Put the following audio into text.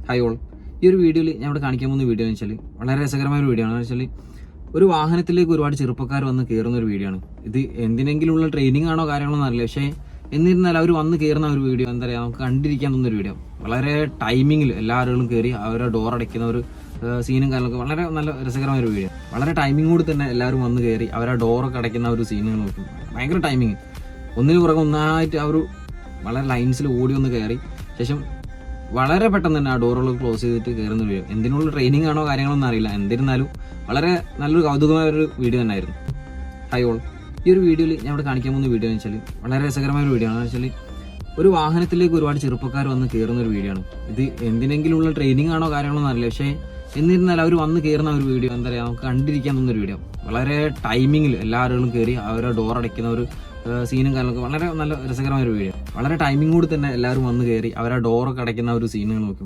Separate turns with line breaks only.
Hi all. ഈ ഒരു വീഡിയോയിൽ ഞാൻ ഇവിടെ കാണിക്കാൻ പോകുന്ന വീഡിയോ എന്ന് വെച്ചാൽ വളരെ രസകരമായ ഒരു വീഡിയോ ആണ്. എന്ന് വെച്ചാൽ ഒരു വാഹനത്തിലേക്ക് ഒരുപാട് ചെറുപ്പക്കാർ വന്ന് കയറുന്ന ഒരു വീഡിയോ ആണ്. ഇത് എന്തിനെങ്കിലുള്ള ട്രെയിനിങ് ആണോ കാര്യങ്ങളൊന്നും അറിയില്ല, പക്ഷേ എന്നിരുന്നാൽ അവർ വന്ന് കയറുന്ന ഒരു വീഡിയോ എന്താ പറയുക, നമുക്ക് കണ്ടിരിക്കാൻ തോന്നുന്ന ഒരു വീഡിയോ. വളരെ ടൈമിങ്ങിൽ എല്ലാ ആളുകളും കയറി അവരുടെ ഡോർ അടയ്ക്കുന്ന ഒരു സീനും കാര്യങ്ങളൊക്കെ വളരെ നല്ല രസകരമായ ഒരു വീഡിയോ. വളരെ ടൈമിങ്ങോട് തന്നെ എല്ലാവരും വന്ന് കയറി അവരുടെ ഡോറൊക്കെ അടയ്ക്കുന്ന ഒരു സീനുകൾ നോക്കും. ഭയങ്കര ടൈമിങ്, ഒന്നിനു പുറകെ ഒന്നായിട്ട് ആ ഒരു വളരെ ലൈൻസിൽ ഓടി ഒന്ന് കയറി ശേഷം വളരെ പെട്ടെന്ന് തന്നെ ആ ഡോറുകൾ ക്ലോസ് ചെയ്തിട്ട് കയറുന്ന വീഡിയോ. എന്തിനുള്ള ട്രെയിനിങ് ആണോ കാര്യങ്ങളൊന്നും അറിയില്ല, എന്നിരുന്നാലും വളരെ നല്ലൊരു കൗതുകമായ ഒരു വീഡിയോ തന്നെയായിരുന്നു. Hi all. ഈ ഒരു വീഡിയോയിൽ ഞാൻ ഇവിടെ കാണിക്കാൻ പോകുന്ന വീഡിയോ എന്ന് വെച്ചാൽ വളരെ രസകരമായ ഒരു വീഡിയോ ആണ്. എന്ന് വെച്ചാൽ ഒരു വാഹനത്തിലേക്ക് ഒരുപാട് ചെറുപ്പക്കാർ വന്ന് കയറുന്ന ഒരു വീഡിയോ ആണ്. ഇത് എന്തിനെങ്കിലുള്ള ട്രെയിനിങ് ആണോ കാര്യങ്ങളൊന്നും അറിയില്ല, പക്ഷേ എന്നിരുന്നാൽ അവർ വന്ന് കയറുന്ന ഒരു വീഡിയോ എന്താ പറയുക, നമുക്ക് കണ്ടിരിക്കാൻ തോന്നുന്ന ഒരു വീഡിയോ. വളരെ ടൈമിങ്ങിൽ എല്ലാ ആളുകളും കയറി അവരുടെ ഡോർ അടയ്ക്കുന്ന ഒരു സീനും കാര്യങ്ങളൊക്കെ വളരെ നല്ല രസകരമായ ഒരു വീഡിയോ. വളരെ ടൈമിങ്ങോട് തന്നെ എല്ലാവരും വന്ന് കയറി അവരുടെ ഡോറൊക്കെ അടയ്ക്കുന്ന ഒരു സീനുകൾ നോക്കും.